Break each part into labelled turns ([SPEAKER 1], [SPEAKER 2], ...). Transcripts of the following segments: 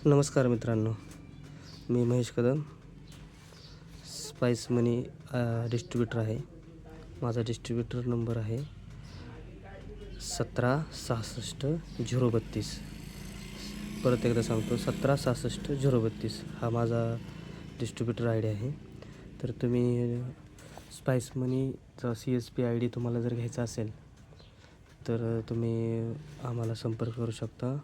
[SPEAKER 1] नमस्कार मित्रांनो, मी महेश कदम, स्पाइस मनी डिस्ट्रीब्युटर आहे. माझा डिस्ट्रीब्युटर नंबर आहे 1766 032. परत एकदा सांगतो, 1766 032 हा माझा डिस्ट्रीब्युटर आय डी आहे. तर तुम्ही स्पाइस मनीचा CSP ID तुम्हाला जर घ्यायचा असेल तर तुम्ही आम्हाला संपर्क करू शकता.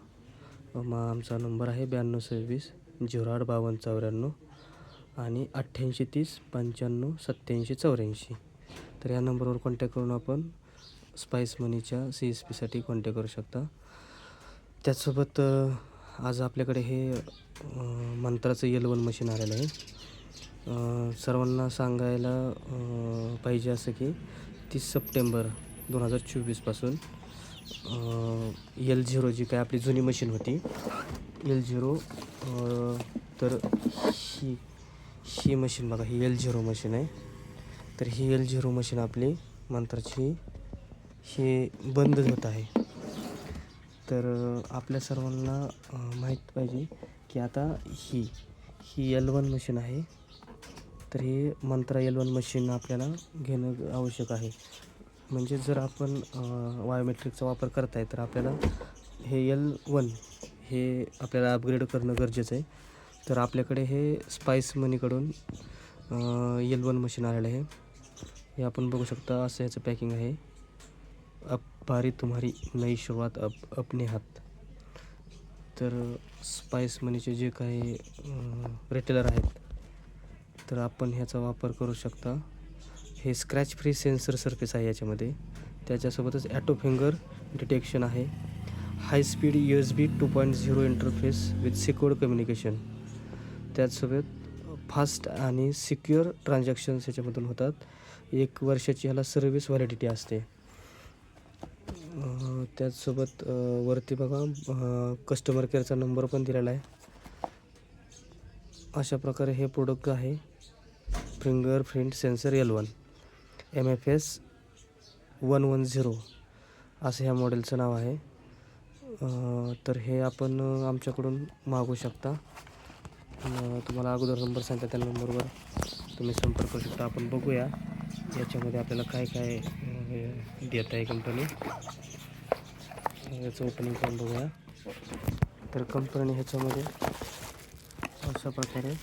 [SPEAKER 1] आमचा नंबर आहे 9226 08 52 94 आणि 8830 95 87 84. तर या नंबरवर कॉन्टॅक्ट करून आपण स्पाइस मनीच्या CSPसाठी कॉन्टॅक्ट करू शकता. त्याचसोबत आज आपल्याकडे हे मंत्राचं L1 मशीन आलेलं आहे. सर्वांना सांगायला पाहिजे असं की 30 सप्टेंबर 2024 पासून L0 जी काय आपली जुनी मशीन होती L0, तर ही मशीन बघा, ही L0 मशीन आहे. तर ही L0 मशीन आपली मंत्राची हे बंद होत आहे. तर आपल्या सर्वांना माहीत पाहिजे की आता ही L1 मशीन आहे. तर ही मंत्रा L1 मशीन आपल्याला घेणं आवश्यक आहे. म्हणजे जर आपण बायोमेट्रिकचा वापर करताय तर आपल्याला हे L1 हे आपल्याला अपग्रेड करणं गरजेचं आहे. तर आपल्याकडे हे स्पाइस मनीकडून L1 मशीन आलेलं आहे. हे आपण बघू शकता, असं ह्याचं पॅकिंग आहे. अब बारी तुम्हारी नई शुरुआत अपने हात. तर स्पाइस मनीचे जे काही रिटेलर आहेत तर आपण ह्याचा वापर करू शकता. हे स्क्रॅच फ्री सेन्सर सरफेस आहे याच्यामध्ये. त्याच्यासोबतच ॲटो फिंगर डिटेक्शन आहे. High speed USB 2.0 interface with secured communication. त्याचसोबत फास्ट आणि सिक्युअर ट्रान्झॅक्शन्स ह्याच्यामधून होतात. 1 वर्षाची ह्याला सर्व्हिस व्हॅलिडिटी असते. त्याचसोबत वरती बघा कस्टमर केअरचा नंबर पण दिलेला आहे. अशा प्रकारे हे प्रोडक्ट आहे. Finger print sensor L1 MFS 110 असं ह्या मॉडेलचं नाव आहे. तर हे आपण आमच्याकडून मागवू शकता. तुम्हाला अगोदर नंबर सांगता, त्या नंबरवर तुम्ही संपर्क करू शकता. आपण बघूया याच्यामध्ये आपल्याला काय काय देत आहे कंपनी. याचं ओपनिंग करून बघूया. तर कंपनी ह्याच्यामध्ये अशा प्रकारे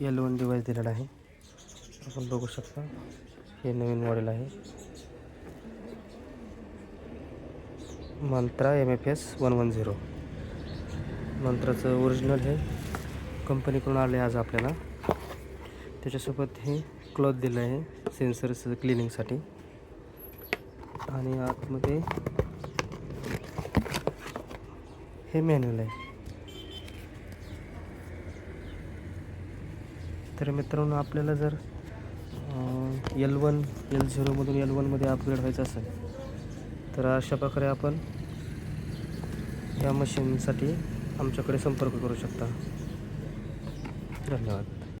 [SPEAKER 1] L1 डिव्हाइस दिलेला आहे. आपण बघू शकता, हे नवीन मॉडेल आहे मंत्रा MFS 110. मंत्राचं ओरिजिनल हे कंपनीकडून आले आज आपल्याला. त्याच्यासोबत हे क्लॉथ दिलं आहे सेन्सर्स क्लिनिंगसाठी. आणि आतमध्ये हे मॅन्युअल आहे. तर मित्रांनो, आपल्याला जर L0 मधून L1 अपग्रेड व्हायचं असेल तर अशा प्रकारे आपण या मशीनसाठी आमच्याकडे संपर्क करू शकता. धन्यवाद.